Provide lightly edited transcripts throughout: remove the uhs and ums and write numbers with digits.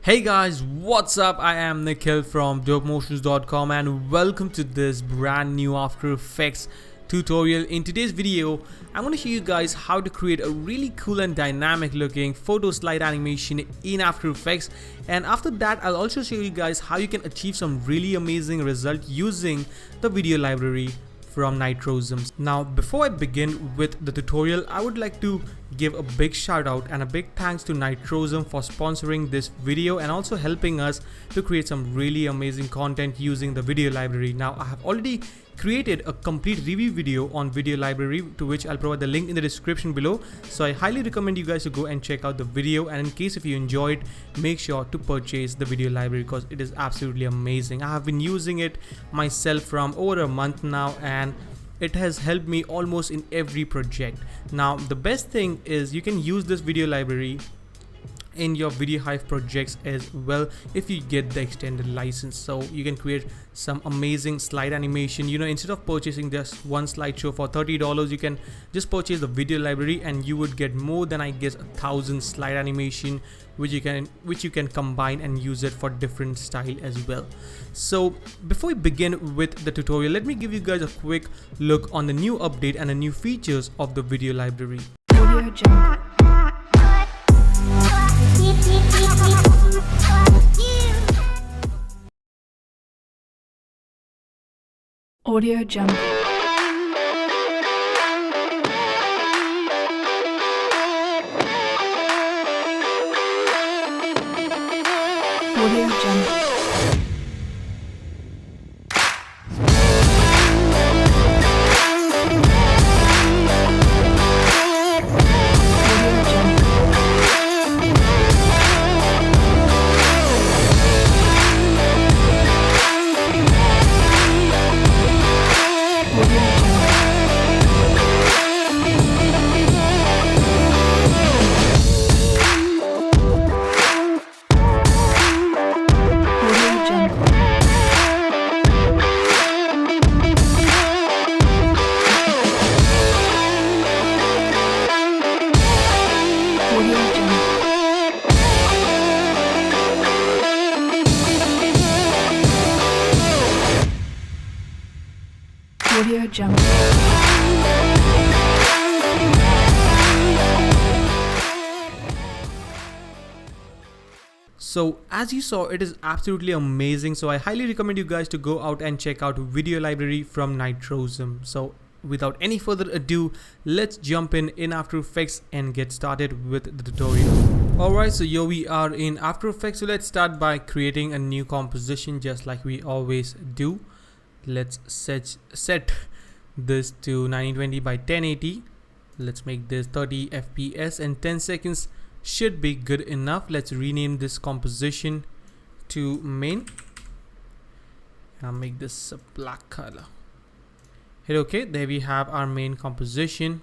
Hey guys, what's up? I am Nikhil from dopemotions.com and welcome to this brand new After Effects tutorial. In today's video, I'm going to show you guys how to create a really cool and dynamic looking photo slide animation in After Effects, and after that I'll also show you guys how you can achieve some really amazing result using the video library from Nitrozme. Now before I begin with the tutorial, I would like to give a big shout out and a big thanks to Nitrozme for sponsoring this video and also helping us to create some really amazing content using the video library. Now I have already created a complete review video on video library, to which I'll provide the link in the description below, so I highly recommend you guys to go and check out the video, and in case if you enjoyed, make sure to purchase the video library because it is absolutely amazing. I have been using it myself from over a month now and it has helped me almost in every project. Now the best thing is you can use this video library in your Video Hive projects as well if you get the extended license, so you can create some amazing slide animation. You know, instead of purchasing just one slideshow for $30, you can just purchase the video library and you would get more than, I guess, 1,000 slide animation which you can combine and use it for different style as well. So before we begin with the tutorial, let me give you guys a quick look on the new update and the new features of the video library. Audio Jungle. Audio Jungle. Audio Jungle. So as you saw, it is absolutely amazing, so I highly recommend you guys to go out and check out video library from Nitrozme. So without any further ado, let's jump in After Effects and get started with the tutorial. Alright, so here we are in After Effects. So let's start by creating a new composition just like we always do. Let's set this to 1920 by 1080. Let's make this 30 FPS and 10 seconds should be good enough. Let's rename this composition to main. I'll make this a black color. Hit OK. There we have our main composition.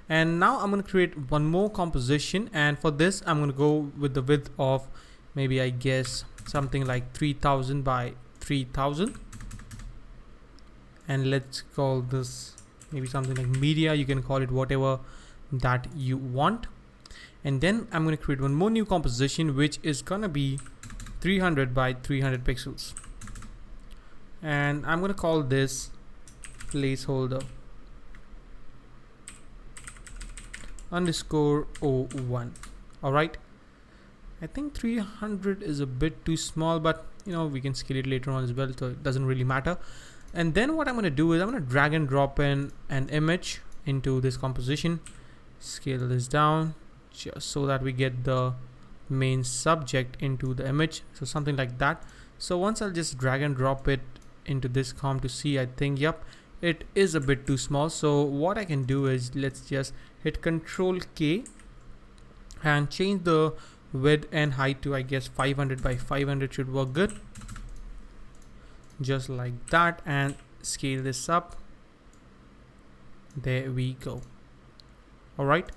And now I'm going to create one more composition, and for this I'm going to go with the width of maybe, I guess, something like 3000 by 3000. And let's call this maybe something like media. You can call it whatever that you want. And then I'm going to create one more new composition which is gonna be 300 by 300 pixels, and I'm going to call this placeholder _01. Alright, I think 300 is a bit too small, but you know, we can scale it later on as well, so it doesn't really matter. And then what I'm going to do is I'm going to drag and drop in an image into this composition, scale this down just so that we get the main subject into the image, so something like that. So once I'll just drag and drop it into this comp to see, I think, yep, it is a bit too small. So what I can do is let's just hit Ctrl K and change the width and height to, I guess, 500 by 500 should work good. Just like that, and scale this up. There we go. Alright,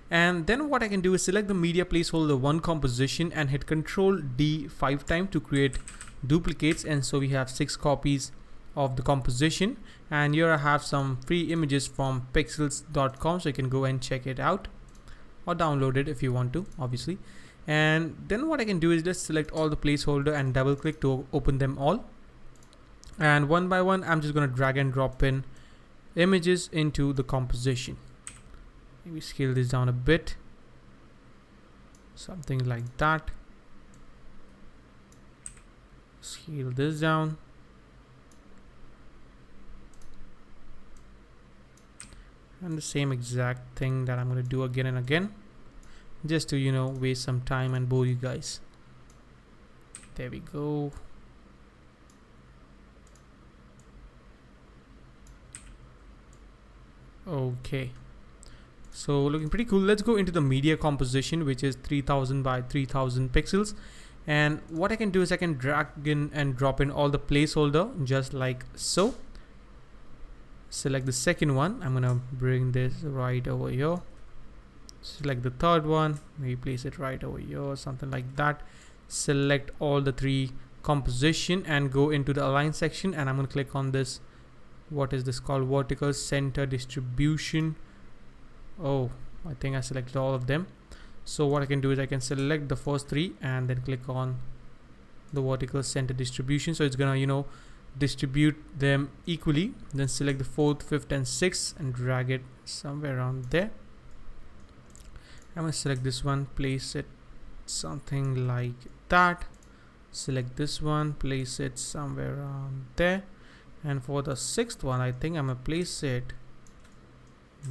and then what I can do is select the media placeholder 1 composition and hit Ctrl D 5 times to create duplicates, and so we have 6 copies of the composition. And here I have some free images from pixels.com, so you can go and check it out or download it if you want to, obviously. And then what I can do is just select all the placeholder and double click to open them all. And one by one, I'm just going to drag and drop in images into the composition. Maybe scale this down a bit. Something like that. Scale this down. And the same exact thing that I'm going to do again and again, just to, you know, waste some time and bore you guys. There we go. Okay, so looking pretty cool. Let's go into the media composition, which is 3000 by 3000 pixels. And what I can do is I can drag in and drop in all the placeholder just like so. Select the second one. I'm gonna bring this right over here. Select the third one, maybe place it right over here, something like that. Select all the three composition and go into the align section, and I'm gonna click on this. What is this called? Vertical center distribution. Oh, I think I selected all of them. So what I can do is I can select the first three and then click on the vertical center distribution. So it's gonna, you know, distribute them equally. Then select the fourth, fifth and sixth and drag it somewhere around there. I'm gonna select this one, place it something like that. Select this one, place it somewhere around there. And for the sixth one, I think I'm gonna place it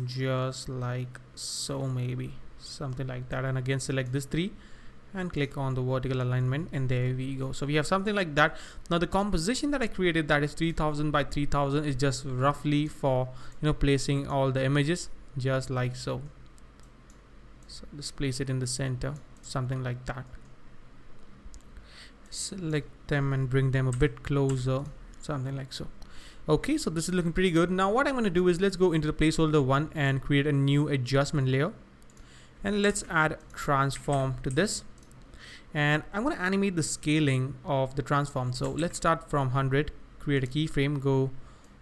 just like so, maybe something like that. And again select this three and click on the vertical alignment, and there we go. So we have something like that. Now the composition that I created, that is 3000 by 3000, is just roughly for, you know, placing all the images just like so. So just place it in the center, something like that. Select them and bring them a bit closer, something like so. Okay, so this is looking pretty good. Now what I'm going to do is let's go into the placeholder one and create a new adjustment layer, and let's add transform to this. And I'm going to animate the scaling of the transform. So let's start from 100, create a keyframe, go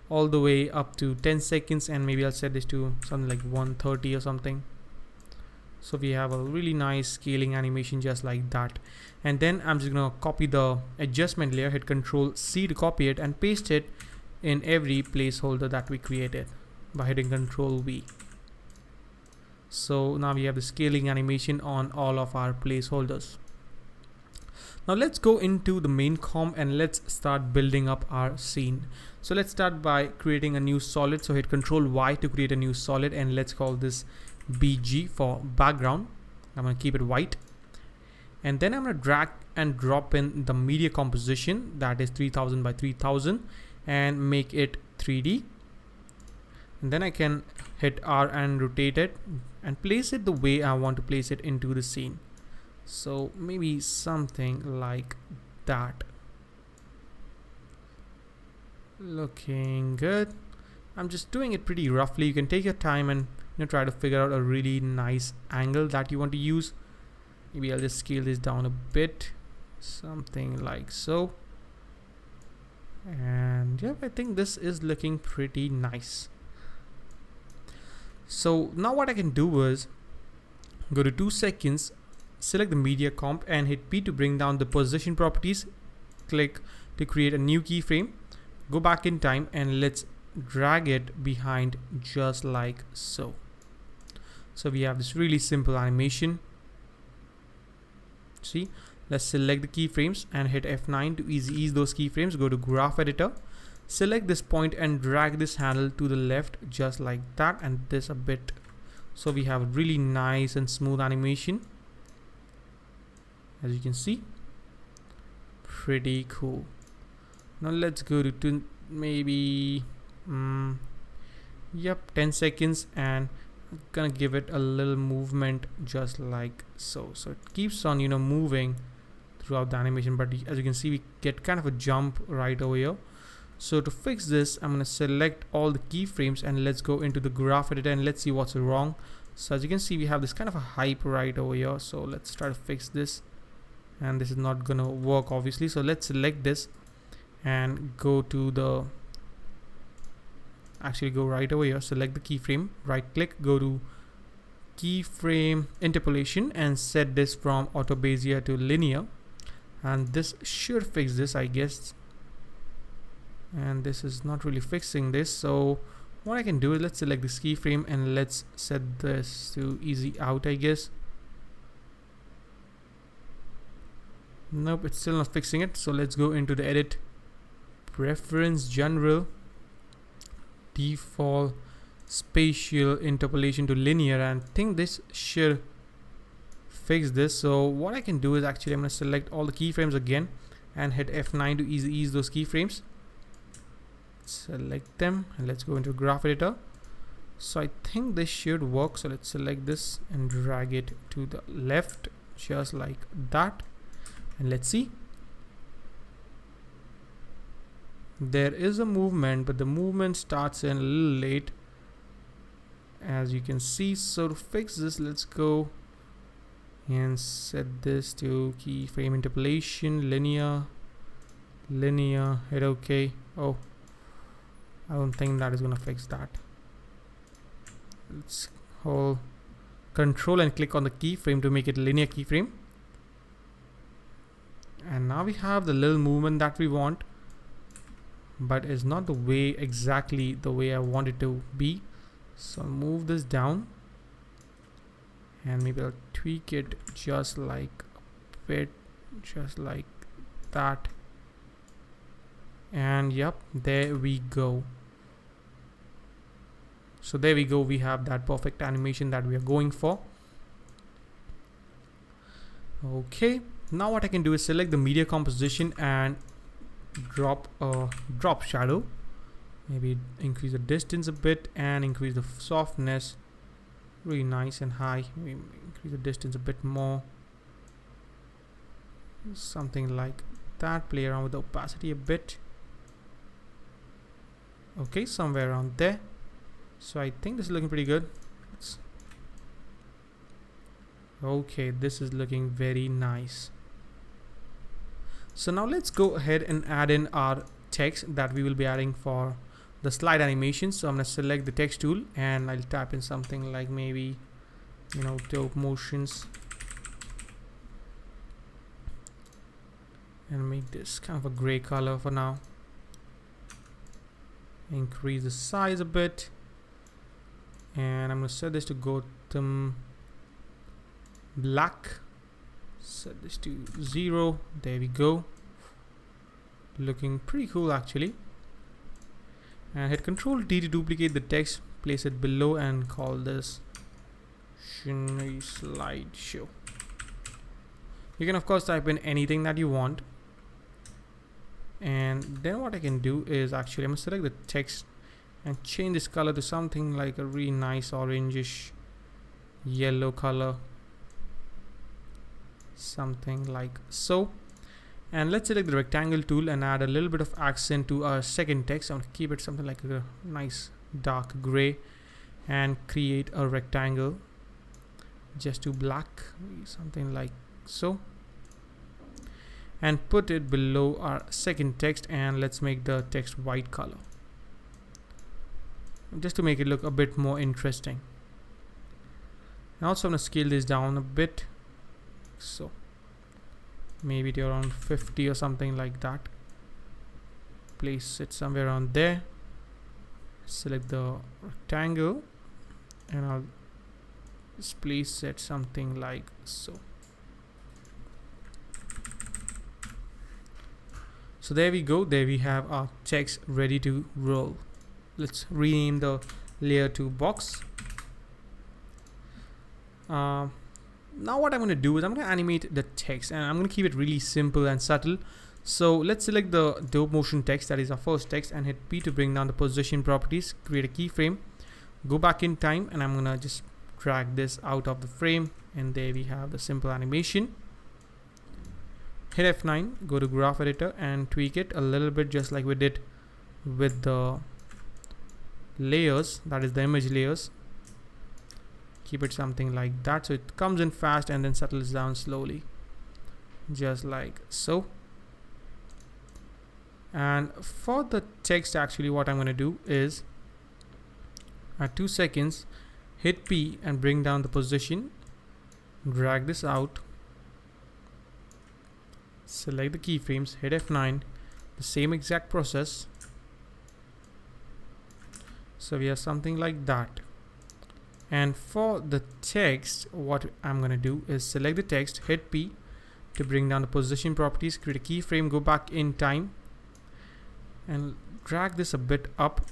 all the way up to 10 seconds, and maybe I'll set this to something like 130 or something. So we have a really nice scaling animation just like that. And then I'm just going to copy the adjustment layer, hit Ctrl C to copy it, and paste it in every placeholder that we created by hitting Ctrl V. So now we have the scaling animation on all of our placeholders. Now let's go into the main comp and let's start building up our scene. So let's start by creating a new solid. So hit Ctrl Y to create a new solid, and let's call this BG for background. I'm going to keep it white. And then I'm going to drag and drop in the media composition, that is 3000 by 3000, and make it 3D. And then I can hit R and rotate it and place it the way I want to place it into the scene. So maybe something like that. Looking good. I'm just doing it pretty roughly. You can take your time and, you know, try to figure out a really nice angle that you want to use. Maybe I'll just scale this down a bit, something like so. And yeah, I think this is looking pretty nice. So now what I can do is go to 2 seconds, select the media comp and hit P to bring down the position properties. Click to create a new keyframe. Go back in time and let's drag it behind just like so. So we have this really simple animation. See, let's select the keyframes and hit F9 to ease those keyframes. Go to graph editor, select this point and drag this handle to the left just like that, and this a bit. So we have a really nice and smooth animation, as you can see. Pretty cool. Now let's go to maybe 10 seconds, and I'm gonna give it a little movement just like so. So it keeps on, you know, moving throughout the animation, but as you can see, we get kind of a jump right over here. So to fix this, I'm gonna select all the keyframes and let's go into the graph editor and let's see what's wrong. So as you can see, we have this kind of a hype right over here. So let's try to fix this, and this is not gonna work obviously. So let's select this and go to the, actually go right over here, select the keyframe, right click, go to keyframe interpolation and set this from auto bezier to linear, and this should fix this, I guess. And this is not really fixing this, so what I can do is let's select this keyframe and let's set this to easy out, I guess. Nope, it's still not fixing it, so let's go into the edit, preference, general, default spatial interpolation to linear, and I think this should fix this. So what I can do is actually I'm going to select all the keyframes again and hit F9 to ease those keyframes. Select them and let's go into graph editor. So I think this should work, so let's select this and drag it to the left just like that, and let's see. There is a movement, but the movement starts in a little late, as you can see. So to fix this, let's go and set this to keyframe interpolation, linear, hit OK. Oh, I don't think that is gonna fix that. Let's hold control and click on the keyframe to make it linear keyframe, and now we have the little movement that we want, but it's not the way exactly the way I want it to be. So I'll move this down and maybe I'll tweak it just like a bit, just like that, and yep, there we go. So there we go, we have that perfect animation that we are going for. Okay, now what I can do is select the media composition and drop shadow, maybe increase the distance a bit and increase the softness really nice and high, maybe increase the distance a bit more, something like that. Play around with the opacity a bit. Okay, somewhere around there. So I think this is looking pretty good. Okay, this is looking very nice. So now let's go ahead and add in our text that we will be adding for the slide animation. So I'm going to select the text tool and I'll type in something like maybe, dope motions, and make this kind of a gray color for now. Increase the size a bit, and I'm going to set this to Gotham black. Set this to 0. There we go. Looking pretty cool actually. And hit Ctrl D to duplicate the text, place it below and call this slideshow. You can of course type in anything that you want. And then what I can do is actually I'm going to select the text and change this color to something like a really nice orangish yellow color, something like so. And let's select the rectangle tool and add a little bit of accent to our second text. I'm going to keep it something like a nice dark gray and create a rectangle just to black, something like so, and put it below our second text, and let's make the text white color just to make it look a bit more interesting. And also I'm going to scale this down a bit, so maybe to around 50 or something like that. Place it somewhere around there. Select the rectangle and I'll just place it something like so. So there we go, there we have our text ready to roll. Let's rename the layer to box. Now what I'm going to do is I'm going to animate the text, and I'm going to keep it really simple and subtle. So let's select the dope motion text, that is our first text, and hit P to bring down the position properties, create a keyframe, go back in time, and I'm going to just drag this out of the frame, and there we have the simple animation. Hit F9, go to graph editor and tweak it a little bit just like we did with the layers, that is the image layers. Keep it something like that so it comes in fast and then settles down slowly, just like so. And for the text, actually what I'm going to do is at 2 seconds hit P and bring down the position, drag this out, select the keyframes, hit F9, the same exact process. So we have something like that. And for the text, what I'm gonna do is select the text, hit P to bring down the position properties, create a keyframe, go back in time, and drag this a bit up,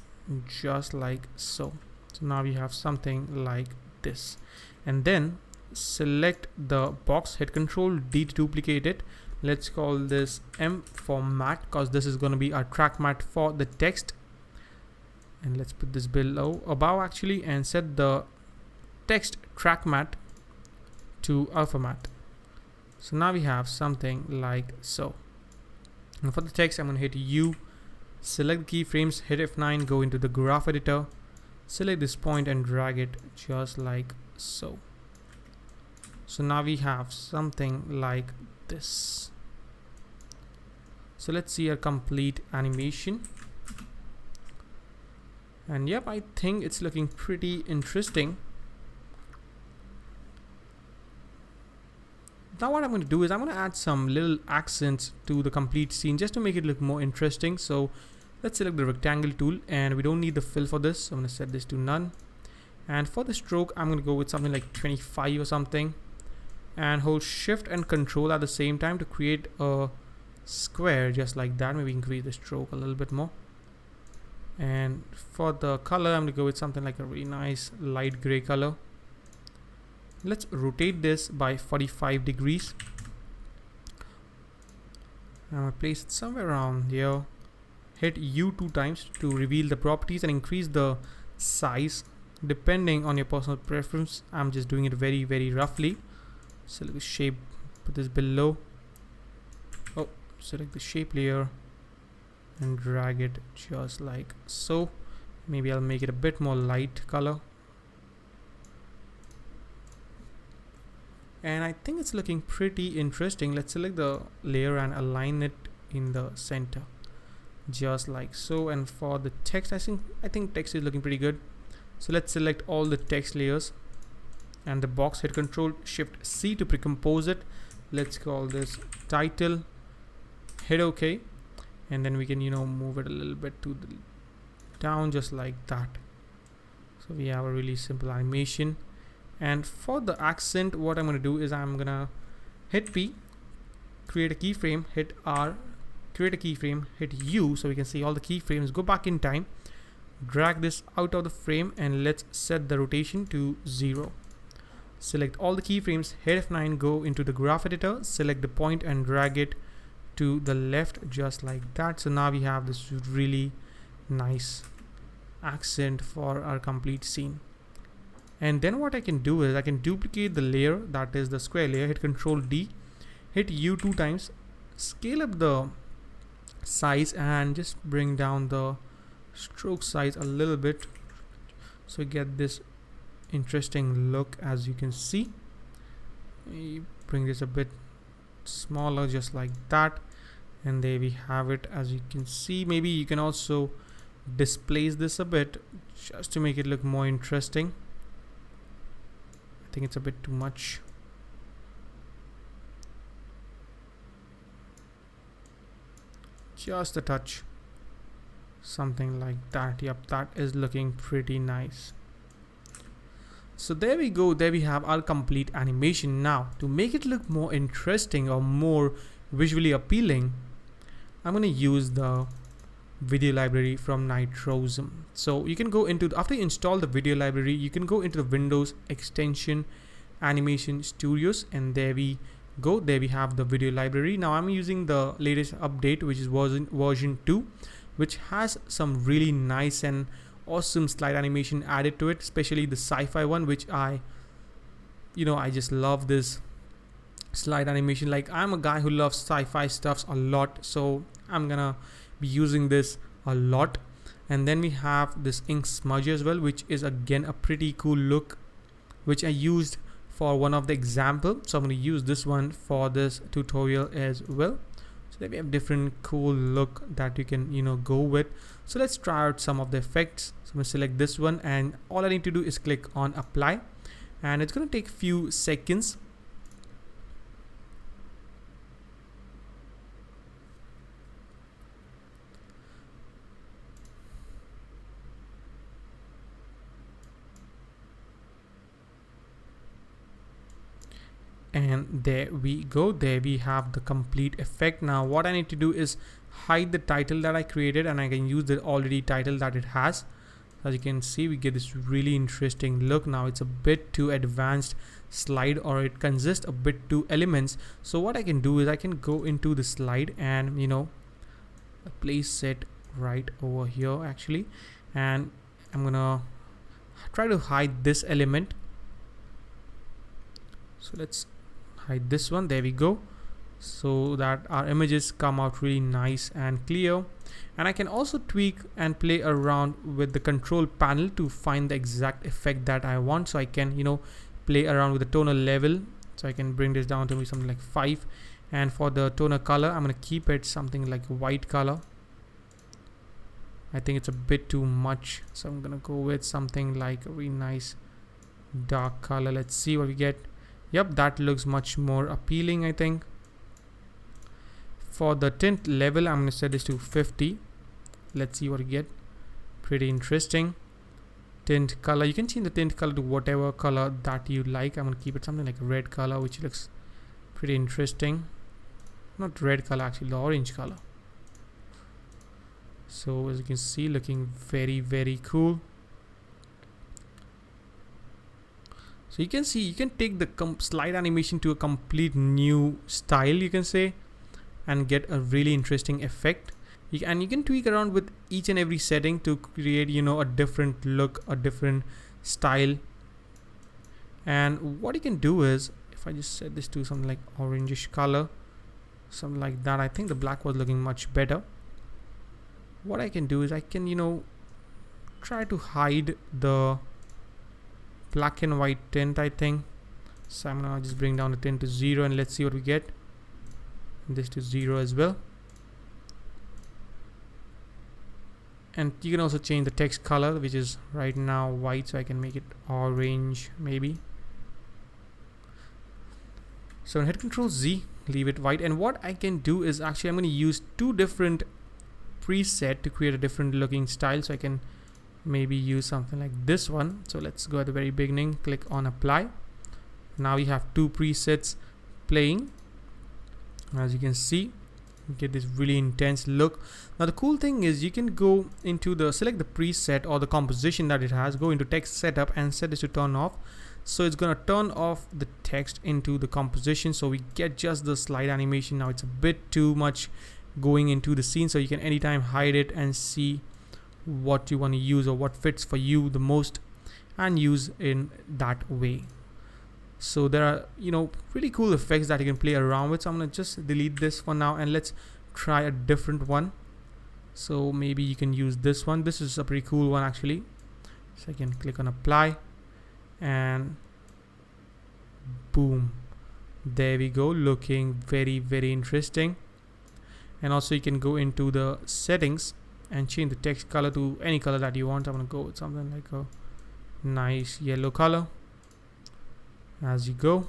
just like so. So now we have something like this. And then select the box, hit Ctrl D to duplicate it. Let's call this M for mat, because this is going to be our track mat for the text. And let's put this above actually, and set the text track mat to alpha mat. So now we have something like so. And for the text, I'm going to hit U, select keyframes, hit F9, go into the graph editor, select this point and drag it just like so. So now we have something like this. So let's see a complete animation. And yep, I think it's looking pretty interesting. Now what I'm going to do is I'm going to add some little accents to the complete scene just to make it look more interesting. So let's select the rectangle tool, and we don't need the fill for this. So I'm going to set this to none. And for the stroke, I'm going to go with something like 25 or something, and hold shift and control at the same time to create a square just like that. Maybe we can create the stroke a little bit more. And for the color, I'm going to go with something like a really nice light gray color. Let's rotate this by 45 degrees. I'm going to place it somewhere around here. Hit U 2 times to reveal the properties and increase the size depending on your personal preference. I'm just doing it very, very roughly. Select the shape, put this below. Oh, select the shape layer and drag it just like so. Maybe I'll make it a bit more light color. And I think it's looking pretty interesting. Let's select the layer and align it in the center just like so. And for the text, I think text is looking pretty good. So let's select all the text layers and the box, hit Ctrl Shift C to pre-compose it. Let's call this title, hit OK, and then we can move it a little bit to the down just like that. So we have a really simple animation. And for the accent, what I'm going to do is I'm going to hit P, create a keyframe, hit R, create a keyframe, hit U so we can see all the keyframes, go back in time, drag this out of the frame, and let's set the rotation to 0. Select all the keyframes, hit F9, go into the graph editor, select the point and drag it to the left just like that. So now we have this really nice accent for our complete scene. And then what I can do is I can duplicate the layer, that is the square layer, hit Ctrl D, hit U 2 times, scale up the size and just bring down the stroke size a little bit so we get this interesting look. As you can see, you bring this a bit smaller just like that, and there we have it. As you can see, maybe you can also displace this a bit just to make it look more interesting. I think it's a bit too much. Just a touch, something like that. Yep, that is looking pretty nice. So there we go, there we have our complete animation. Now to make it look more interesting or more visually appealing, I'm going to use the video library from Nitrozme. So you can go into after you install the video library, you can go into the Windows extension Animation Studios, and there we go, there we have the video library. Now I'm using the latest update, which is version 2, which has some really nice and awesome slide animation added to it, especially the sci-fi one, which I just love this slide animation. Like, I'm a guy who loves sci-fi stuffs a lot, so I'm gonna be using this a lot. And then we have this ink smudge as well, which is again a pretty cool look, which I used for one of the example, so I'm going to use this one for this tutorial as well. So there we have different cool look that you can go with. So let's try out some of the effects. So I'm going to select this one, and all I need to do is click on apply, and it's going to take few seconds. And there we go, there we have the complete effect. Now what I need to do is hide the title that I created, and I can use the already title that it has. As you can see, we get this really interesting look. Now it's a bit too advanced slide, or it consists a bit too elements. So what I can do is I can go into the slide and place it right over here actually, and I'm gonna try to hide this element. So let's hide this one, there we go, so that our images come out really nice and clear. And I can also tweak and play around with the control panel to find the exact effect that I want. So I can play around with the toner level, so I can bring this down to something like 5, and for the toner color I'm gonna keep it something like white color. I think it's a bit too much, so I'm gonna go with something like a really nice dark color. Let's see what we get. Yep, that looks much more appealing, I think. For the tint level, I'm going to set this to 50. Let's see what we get. Pretty interesting. Tint color, you can change the tint color to whatever color that you like. I'm going to keep it something like red color, which looks pretty interesting. Not red color, actually, the orange color. So as you can see, looking very, very cool. So you can see, you can take the slide animation to a complete new style, you can say, and get a really interesting effect. And you can tweak around with each and every setting to create, a different look, a different style. And what you can do is, if I just set this to something like orangish color, something like that, I think the black was looking much better. What I can do is I can, try to hide the black and white tint, I think. So I'm gonna just bring down the tint to 0, and let's see what we get. This to 0 as well. And you can also change the text color, which is right now white, so I can make it orange maybe. So hit Control Z, leave it white. And what I can do is actually I'm going to use 2 different preset to create a different looking style. So I can maybe use something like this one. So let's go at the very beginning, click on apply. Now we have 2 presets playing. As you can see, you get this really intense look. Now the cool thing is you can go into select the preset or the composition that it has, go into text setup and set this to turn off. So it's gonna turn off the text into the composition, so we get just the slide animation. Now it's a bit too much going into the scene, so you can anytime hide it and see what you want to use or what fits for you the most and use in that way. So there are really cool effects that you can play around with. So I'm gonna just delete this for now and let's try a different one. So maybe you can use this one. This is a pretty cool one actually. So I can click on apply and boom, there we go, looking very, very interesting. And also you can go into the settings and change the text color to any color that you want. I'm gonna go with something like a nice yellow color. As you go,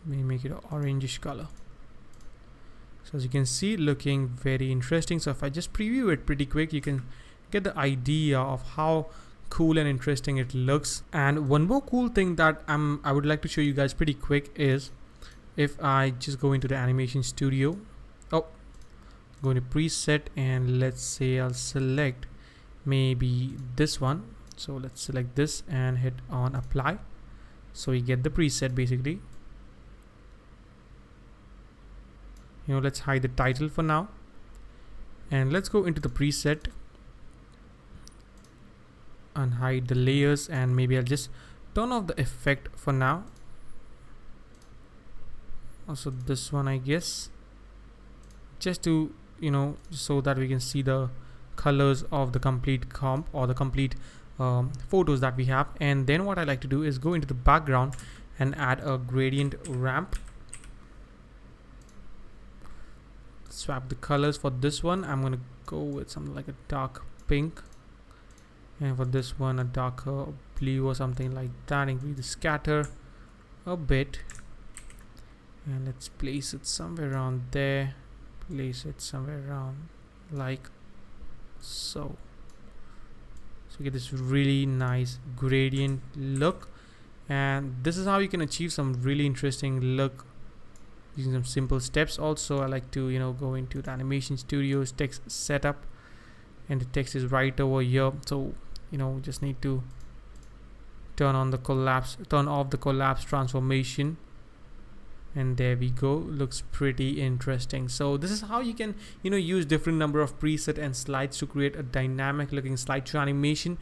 maybe make it an orangish color. So as you can see, looking very interesting. So if I just preview it pretty quick, you can get the idea of how cool and interesting it looks. And one more cool thing that I would like to show you guys pretty quick is if I just go into the animation studio, go to preset, and let's say I'll select maybe this one. So let's select this and hit on apply. So you get the preset basically. Let's hide the title for now, and let's go into the preset and hide the layers, and maybe I'll just turn off the effect for now. Also this one, I guess, just to so that we can see the colors of the complete comp or the complete photos that we have. And then what I like to do is go into the background and add a gradient ramp. Swap the colors for this one. I'm gonna go with something like a dark pink, and for this one a darker blue or something like that. Increase the scatter a bit, and let's place it somewhere around there. Place it somewhere around like so. So you get this really nice gradient look, and this is how you can achieve some really interesting look using some simple steps. Also, I like to go into the animation studio's text setup, and the text is right over here. So just need to turn off the collapse transformation, and there we go. Looks pretty interesting. So this is how you can use different number of preset and slides to create a dynamic looking slideshow animation.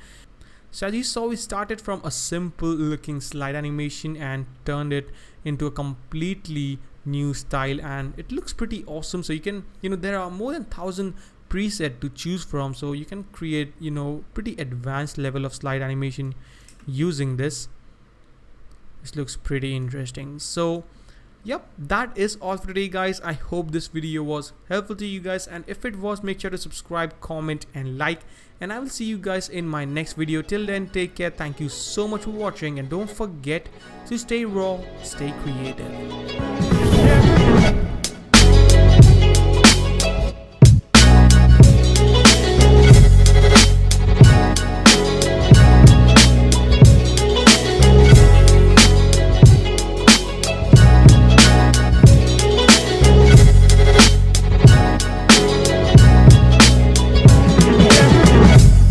So as you saw, we started from a simple looking slide animation and turned it into a completely new style, and it looks pretty awesome. So you can there are more than 1,000 preset to choose from, so you can create pretty advanced level of slide animation using this. This looks pretty interesting. So yep, that is all for today, guys. I hope this video was helpful to you guys, and if it was, make sure to subscribe, comment and like, and I will see you guys in my next video. Till then, take care. Thank you so much for watching, and don't forget to stay raw, stay creative.